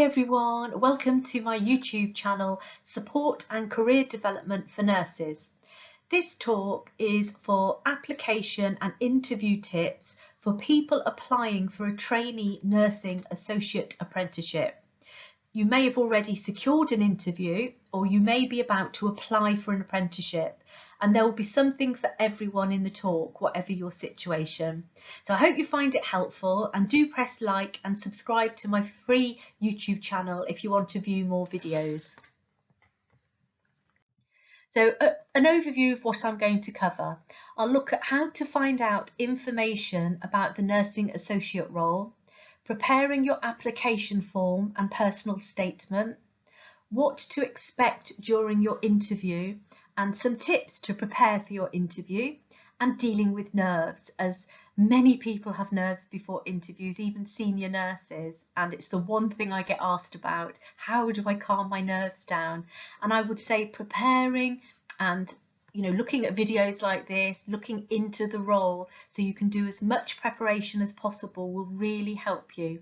Hi everyone, welcome to my YouTube channel, Support and Career Development for Nurses. This talk is for application and interview tips for people applying for a trainee nursing associate apprenticeship. You may have already secured an interview or you may be about to apply for an apprenticeship, and there will be something for everyone in the talk, whatever your situation. So I hope you find it helpful, and do press like and subscribe to my free YouTube channel if you want to view more videos. So an overview of what I'm going to cover. I'll look at how to find out information about the nursing associate role, preparing your application form and personal statement, what to expect during your interview, and some tips to prepare for your interview, and dealing with nerves, as many people have nerves before interviews, even senior nurses, and it's the one thing I get asked about. How do I calm my nerves down? And I would say preparing and looking at videos like this, looking into the role so you can do as much preparation as possible will really help you.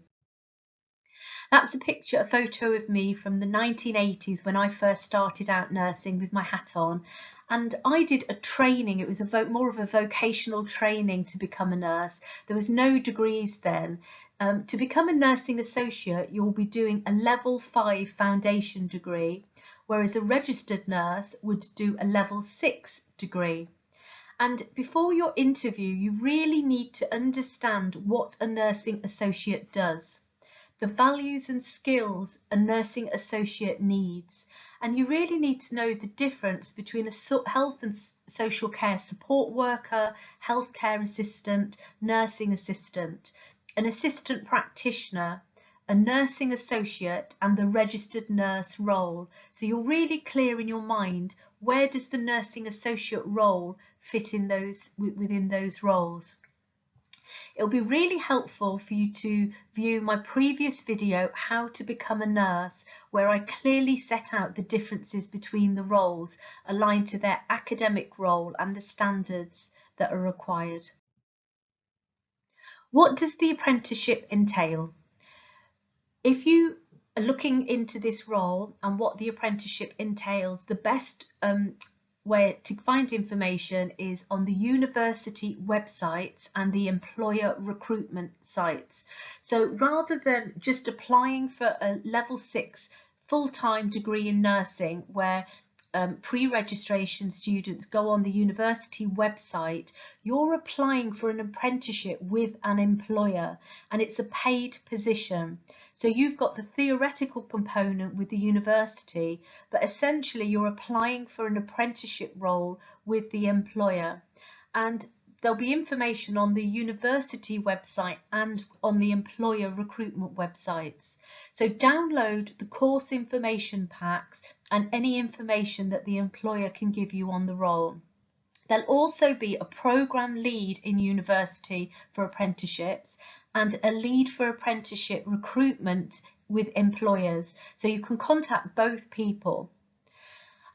That's a photo of me from the 1980s when I first started out nursing with my hat on, and I did a training. It was more of a vocational training to become a nurse. There was no degrees then. To become a nursing associate, you'll be doing a level 5 foundation degree, whereas a registered nurse would do a level 6 degree. And before your interview, you really need to understand what a nursing associate does, the values and skills a nursing associate needs, and you really need to know the difference between a health and social care support worker, healthcare assistant, nursing assistant, an assistant practitioner, a nursing associate, and the registered nurse role. So you're really clear in your mind, where does the nursing associate role fit in within those roles. It'll be really helpful for you to view my previous video, How to Become a Nurse, where I clearly set out the differences between the roles aligned to their academic role and the standards that are required. What does the apprenticeship entail? If you are looking into this role and what the apprenticeship entails, the best way to find information is on the university websites and the employer recruitment sites. So rather than just applying for a level 6 full-time degree in nursing where pre-registration students go on the university website, you're applying for an apprenticeship with an employer, and it's a paid position. So you've got the theoretical component with the university, but essentially you're applying for an apprenticeship role with the employer. And there'll be information on the university website and on the employer recruitment websites. So download the course information packs and any information that the employer can give you on the role. There'll also be a program lead in university for apprenticeships and a lead for apprenticeship recruitment with employers. So you can contact both people.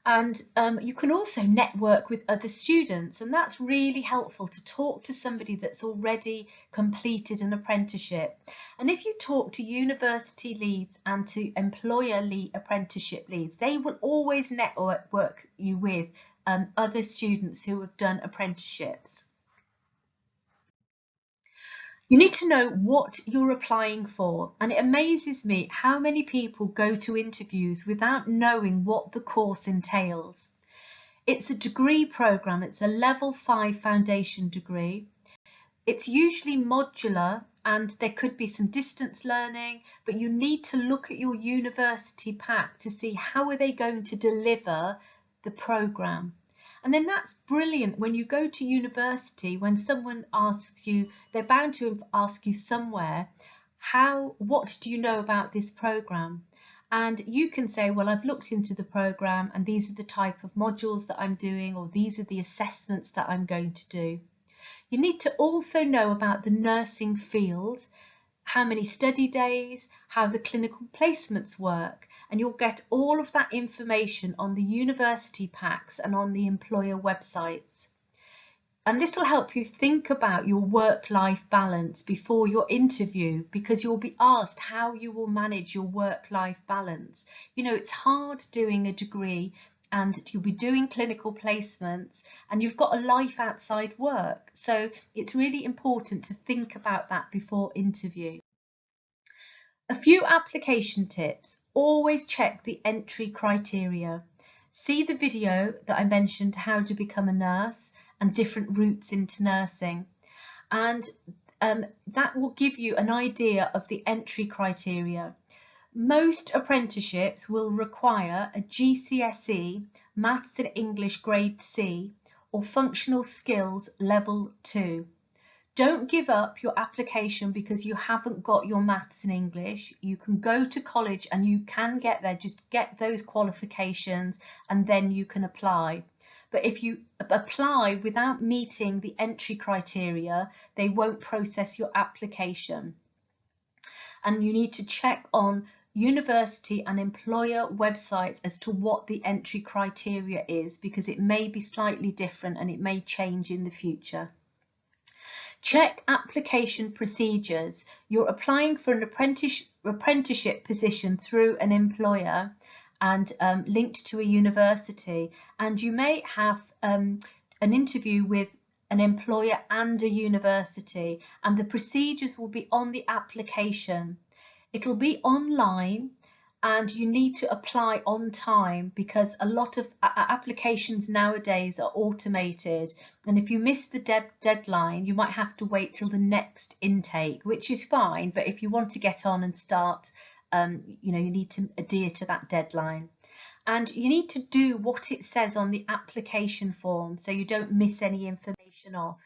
And you can also network with other students, and that's really helpful to talk to somebody that's already completed an apprenticeship. And if you talk to university leads and to employer apprenticeship leads, they will always network you with other students who have done apprenticeships. You need to know what you're applying for, and it amazes me how many people go to interviews without knowing what the course entails. It's a degree program, it's a level 5 foundation degree. It's usually modular and there could be some distance learning, but you need to look at your university pack to see how are they going to deliver the program. And then that's brilliant when you go to university, when someone asks you, they're bound to ask you somewhere, what do you know about this program? And you can say, well, I've looked into the program and these are the type of modules that I'm doing, or these are the assessments that I'm going to do. You need to also know about the nursing field, how many study days, how the clinical placements work, and you'll get all of that information on the university packs and on the employer websites. And this will help you think about your work-life balance before your interview, because you'll be asked how you will manage your work-life balance. You know, it's hard doing a degree and you'll be doing clinical placements and you've got a life outside work. So it's really important to think about that before interview. A few application tips. Always check the entry criteria. See the video that I mentioned, how to become a nurse and different routes into nursing. And that will give you an idea of the entry criteria. Most apprenticeships will require a GCSE, Maths and English Grade C, or Functional Skills Level 2. Don't give up your application because you haven't got your maths and English. You can go to college and you can get there, just get those qualifications and then you can apply. But if you apply without meeting the entry criteria, they won't process your application. And you need to check on university and employer websites as to what the entry criteria is, because it may be slightly different and it may change in the future. Check application procedures. You're applying for an apprenticeship position through an employer and linked to a university, and you may have an interview with an employer and a university, and the procedures will be on the application. It'll be online and you need to apply on time, because a lot of applications nowadays are automated, and if you miss the deadline you might have to wait till the next intake, which is fine, but if you want to get on and start, you know, you need to adhere to that deadline. And you need to do what it says on the application form so you don't miss any information off.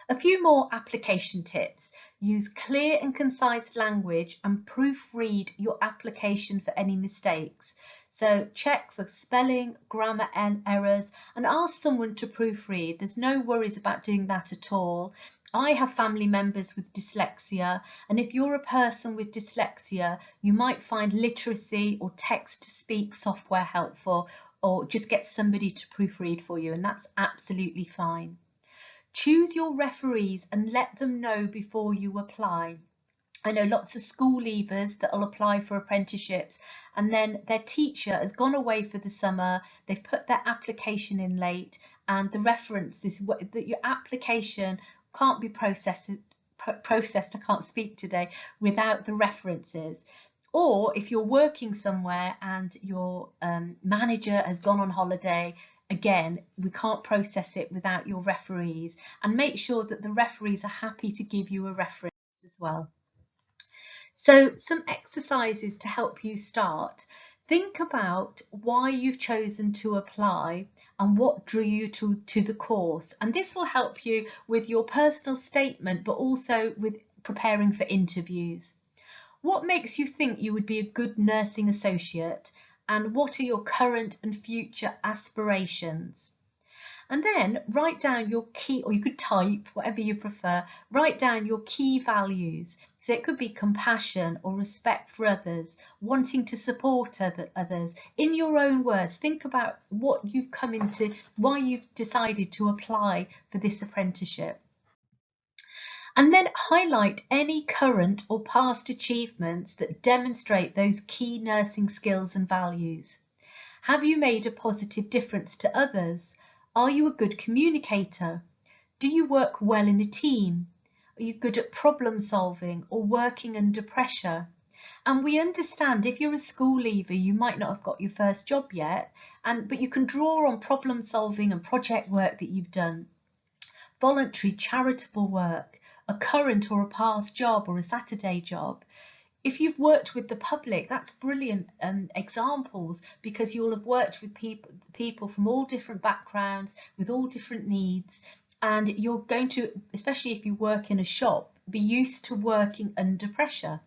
A few more application tips. Use clear and concise language and proofread your application for any mistakes. So check for spelling, grammar and errors, and ask someone to proofread. There's no worries about doing that at all. I have family members with dyslexia, and if you're a person with dyslexia, you might find literacy or text-to-speak software helpful, or just get somebody to proofread for you, and that's absolutely fine. Choose your referees and let them know before you apply. I know lots of school leavers that will apply for apprenticeships and then their teacher has gone away for the summer, they've put their application in late, and the reference is that your application can't be processed, I can't speak today, without the references. Or if you're working somewhere and your manager has gone on holiday, again, we can't process it without your referees, and make sure that the referees are happy to give you a reference as well. So some exercises to help you start. Think about why you've chosen to apply and what drew you to the course. And this will help you with your personal statement, but also with preparing for interviews. What makes you think you would be a good nursing associate? And what are your current and future aspirations? And then write down your key, or you could type, whatever you prefer, write down your key values. So it could be compassion or respect for others, wanting to support others. In your own words, think about what you've come into, why you've decided to apply for this apprenticeship. And then highlight any current or past achievements that demonstrate those key nursing skills and values. Have you made a positive difference to others? Are you a good communicator? Do you work well in a team? Are you good at problem solving or working under pressure? And we understand if you're a school leaver, you might not have got your first job yet, but you can draw on problem solving and project work that you've done. Voluntary charitable work, a current or a past job or a Saturday job. If you've worked with the public, that's brilliant examples, because you'll have worked with people from all different backgrounds with all different needs, and you're going to, especially if you work in a shop, be used to working under pressure.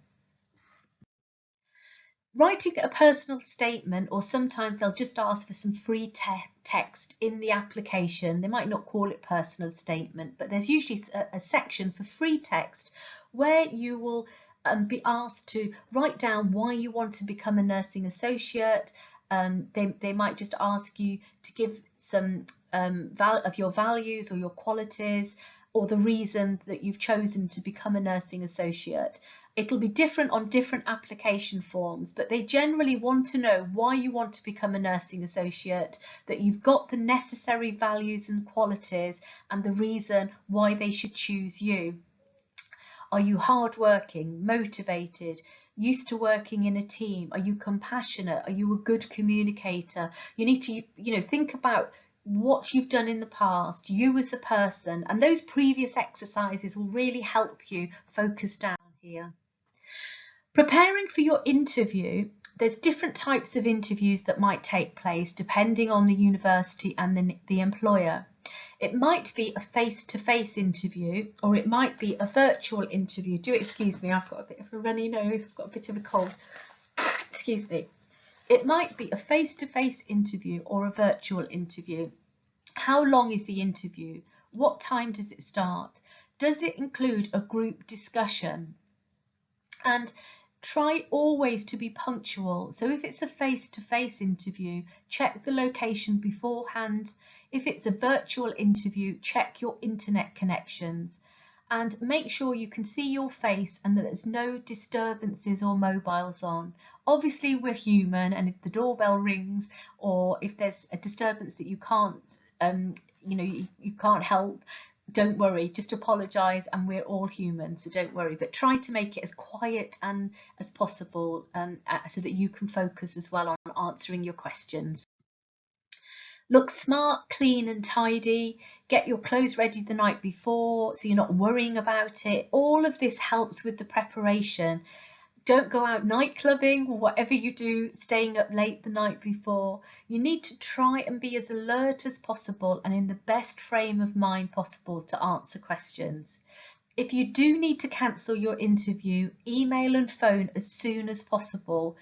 Writing a personal statement, or sometimes they'll just ask for some free text in the application. They might not call it personal statement, but there's usually a section for free text where you will be asked to write down why you want to become a nursing associate. They might just ask you to give some of your values or your qualities, or the reason that you've chosen to become a nursing associate. It'll be different on different application forms, but they generally want to know why you want to become a nursing associate, that you've got the necessary values and qualities, and the reason why they should choose you. Are you hardworking, motivated, used to working in a team? Are you compassionate? Are you a good communicator? You need to, think about what you've done in the past, you as a person, and those previous exercises will really help you focus down here. Preparing for your interview, there's different types of interviews that might take place depending on the university and the employer. It might be a face-to-face interview, or it might be a virtual interview. Do excuse me, I've got a bit of a runny nose, I've got a bit of a cold. Excuse me. It might be a face-to-face interview or a virtual interview. How long is the interview? What time does it start? Does it include a group discussion? And try always to be punctual. So if it's a face-to-face interview, check the location beforehand. If it's a virtual interview, check your internet connections and make sure you can see your face and that there's no disturbances or mobiles on. Obviously we're human, and if the doorbell rings or if there's a disturbance that you can't you can't help, don't worry, just apologise, and we're all human, so don't worry, but try to make it as quiet and as possible so that you can focus as well on answering your questions. Look smart, clean and tidy. Get your clothes ready the night before so you're not worrying about it. All of this helps with the preparation. Don't go out night clubbing or whatever you do, staying up late the night before. You need to try and be as alert as possible and in the best frame of mind possible to answer questions. If you do need to cancel your interview, email and phone as soon as possible.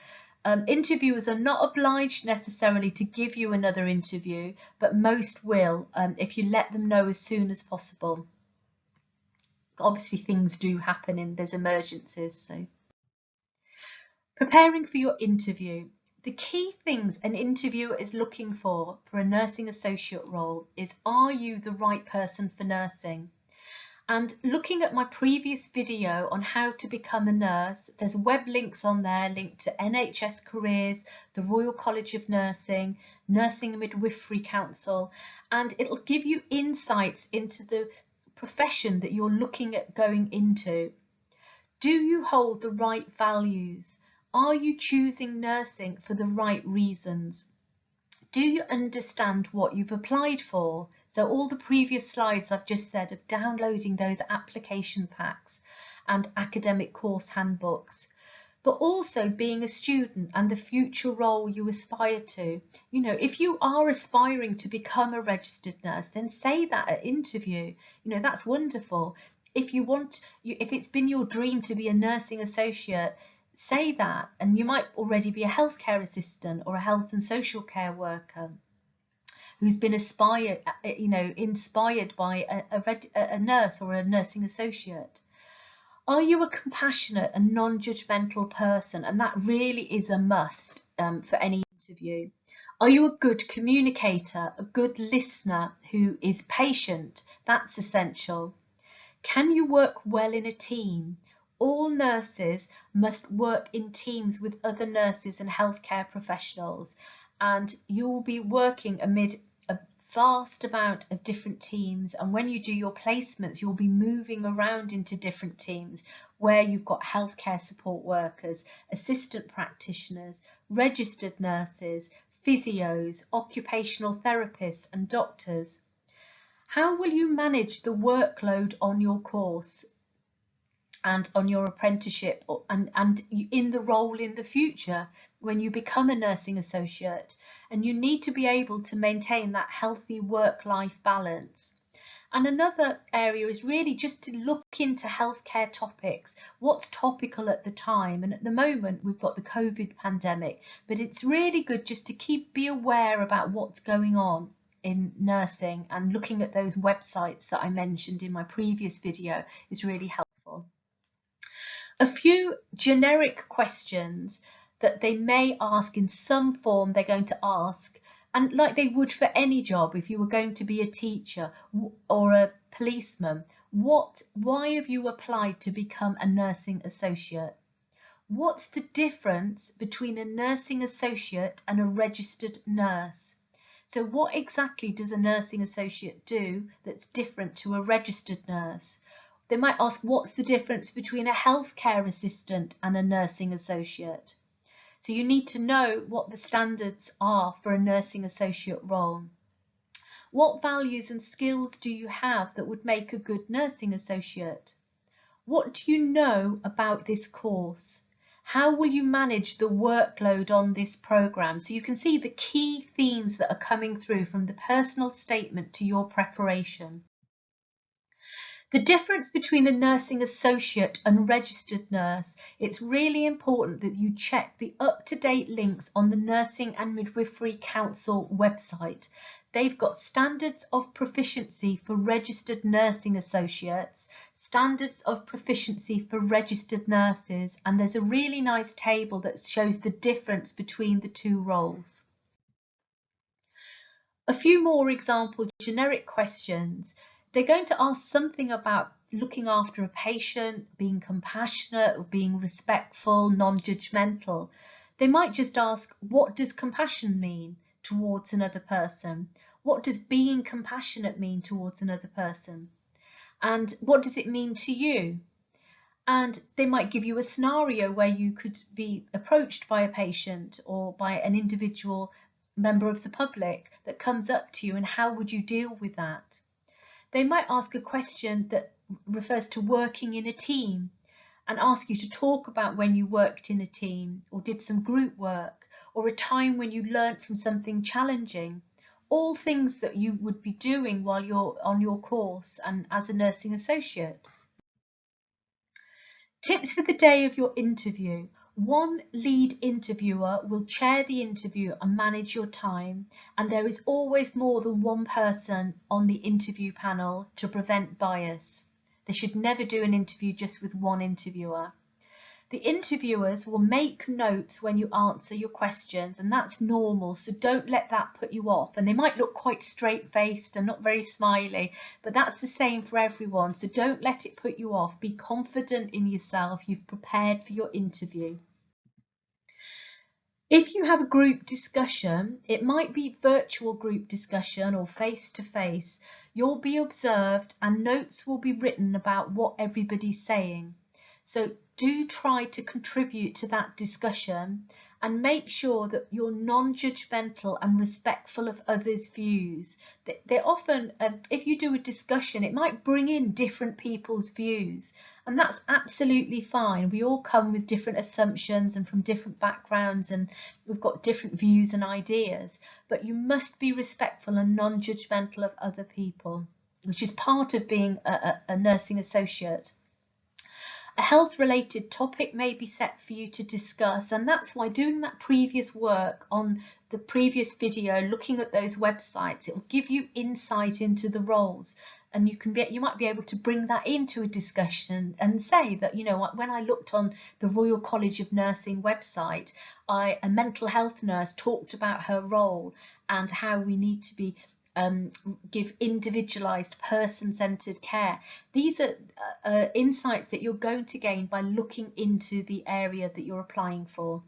Interviewers are not obliged necessarily to give you another interview, but most will if you let them know as soon as possible. Obviously things do happen and there's emergencies, so. Preparing for your interview. The key things an interviewer is looking for a nursing associate role is, are you the right person for nursing? And looking at my previous video on how to become a nurse, there's web links on there linked to NHS Careers, the Royal College of Nursing, Nursing and Midwifery Council, and it'll give you insights into the profession that you're looking at going into. Do you hold the right values? Are you choosing nursing for the right reasons? Do you understand what you've applied for? So all the previous slides I've just said of downloading those application packs and academic course handbooks, but also being a student and the future role you aspire to. If you are aspiring to become a registered nurse, then say that at interview. That's wonderful. If it's been your dream to be a nursing associate, say that, and you might already be a healthcare assistant or a health and social care worker who's been inspired by a nurse or a nursing associate. Are you a compassionate and non-judgmental person? And that really is a must for any interview. Are you a good communicator, a good listener who is patient? That's essential. Can you work well in a team? All nurses must work in teams with other nurses and healthcare professionals, and you will be working amid a vast amount of different teams, and when you do your placements you'll be moving around into different teams where you've got healthcare support workers, assistant practitioners, registered nurses, physios, occupational therapists and doctors. How will you manage the workload on your course and on your apprenticeship and in the role in the future when you become a nursing associate? And you need to be able to maintain that healthy work-life balance. And another area is really just to look into healthcare topics, what's topical at the time. And at the moment we've got the COVID pandemic, but it's really good just to be aware about what's going on in nursing, and looking at those websites that I mentioned in my previous video is really helpful. A few generic questions that they may ask in some form they're going to ask And like they would for any job, if you were going to be a teacher or a policeman, why have you applied to become a nursing associate? What's the difference between a nursing associate and a registered nurse? So what exactly does a nursing associate do that's different to a registered nurse? They might ask, what's the difference between a healthcare assistant and a nursing associate? So you need to know what the standards are for a nursing associate role. What values and skills do you have that would make a good nursing associate? What do you know about this course? How will you manage the workload on this programme? So you can see the key themes that are coming through from the personal statement to your preparation. The difference between a nursing associate and registered nurse, it's really important that you check the up-to-date links on the Nursing and Midwifery Council website. They've got standards of proficiency for registered nursing associates, standards of proficiency for registered nurses, and there's a really nice table that shows the difference between the two roles. A few more example generic questions. They're going to ask something about looking after a patient, being compassionate, or being respectful, non-judgmental. They might just ask, what does compassion mean towards another person? What does being compassionate mean towards another person? And what does it mean to you? And they might give you a scenario where you could be approached by a patient or by an individual member of the public that comes up to you, and how would you deal with that? They might ask a question that refers to working in a team and ask you to talk about when you worked in a team or did some group work, or a time when you learnt from something challenging. All things that you would be doing while you're on your course and as a nursing associate. Tips for the day of your interview. One lead interviewer will chair the interview and manage your time, and there is always more than one person on the interview panel to prevent bias. They should never do an interview just with one interviewer. The interviewers will make notes when you answer your questions, and that's normal, so don't let that put you off. And they might look quite straight-faced and not very smiley, but that's the same for everyone, so don't let it put you off. Be confident in yourself. You've prepared for your interview. If you have a group discussion, it might be virtual group discussion or face-to-face. You'll be observed and notes will be written about what everybody's saying. So do try to contribute to that discussion and make sure that you're non-judgmental and respectful of others' views. They're often, if you do a discussion, it might bring in different people's views, and that's absolutely fine. We all come with different assumptions and from different backgrounds, and we've got different views and ideas, but you must be respectful and non-judgmental of other people, which is part of being a nursing associate. A health-related topic may be set for you to discuss, and that's why doing that previous work on the previous video, looking at those websites, it will give you insight into the roles, and you might be able to bring that into a discussion and say that, you know, when I looked on the Royal College of Nursing website, a mental health nurse talked about her role and how we need to be give individualized, person-centered care. These are insights that you're going to gain by looking into the area that you're applying for.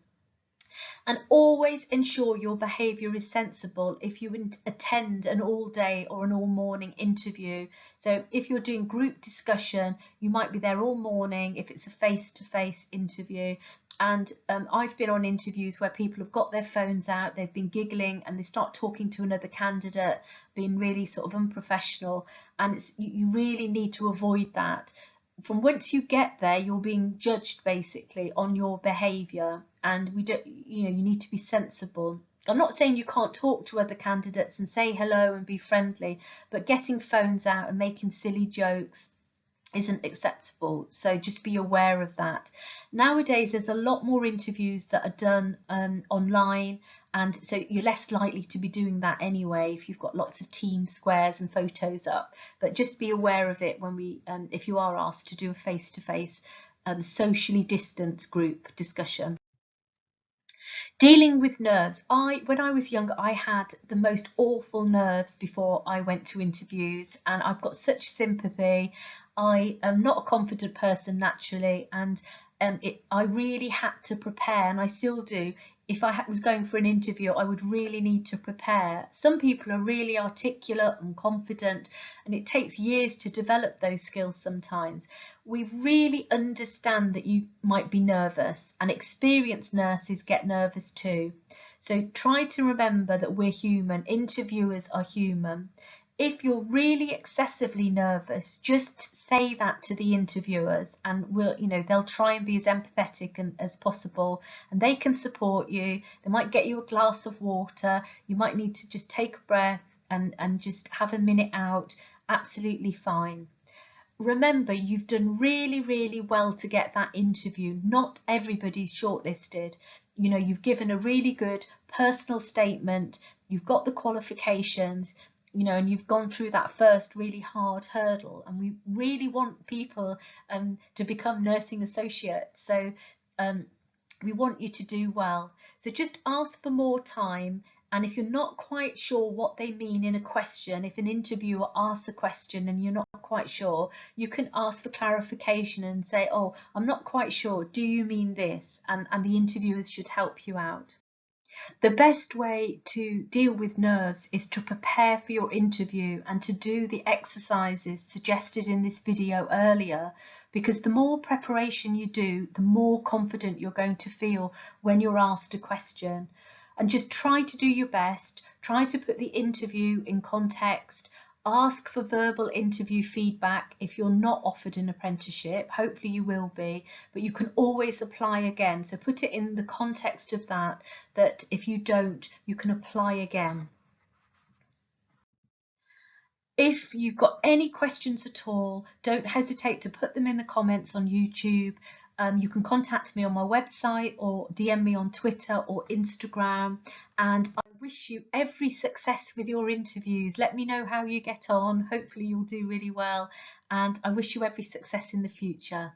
And always ensure your behaviour is sensible if you attend an all-day or an all-morning interview. So if you're doing group discussion, you might be there all morning if it's a face-to-face interview. And I've been on interviews where people have got their phones out, they've been giggling and they start talking to another candidate, being really sort of unprofessional, and you really need to avoid that. From once you get there, you're being judged basically on your behaviour, and you need to be sensible. I'm not saying you can't talk to other candidates and say hello and be friendly, but getting phones out and making silly jokes isn't acceptable, so just be aware of that. Nowadays there's a lot more interviews that are done online, and so you're less likely to be doing that anyway if you've got lots of team squares and photos up, but just be aware of it when if you are asked to do a face-to-face socially distanced group discussion. Dealing with nerves. When I was younger, I had the most awful nerves before I went to interviews, and I've got such sympathy. I am not a confident person naturally, and I really had to prepare, and I still do. If I was going for an interview, I would really need to prepare. Some people are really articulate and confident, and it takes years to develop those skills sometimes. We really understand that you might be nervous, and experienced nurses get nervous too. So try to remember that we're human, interviewers are human. If you're really excessively nervous, just say that to the interviewers, and they'll try and be as empathetic as possible, and they can support you. They might get you a glass of water. You might need to just take a breath and just have a minute out. Absolutely fine. Remember, you've done really, really well to get that interview. Not everybody's shortlisted. You've given a really good personal statement. You've got the qualifications, and you've gone through that first really hard hurdle. And we really want people to become nursing associates. So we want you to do well. So just ask for more time. And if you're not quite sure what they mean in a question, if an interviewer asks a question and you're not quite sure, you can ask for clarification and say, oh, I'm not quite sure, do you mean this? And the interviewers should help you out. The best way to deal with nerves is to prepare for your interview and to do the exercises suggested in this video earlier, because the more preparation you do, the more confident you're going to feel when you're asked a question. And just try to do your best, try to put the interview in context, ask for verbal interview feedback if you're not offered an apprenticeship. Hopefully you will be, but you can always apply again. So put it in the context of that if you don't, you can apply again. If you've got any questions at all, don't hesitate to put them in the comments on YouTube. You can contact me on my website or DM me on Twitter or Instagram, and I wish you every success with your interviews. Let me know how you get on. Hopefully you'll do really well, and I wish you every success in the future.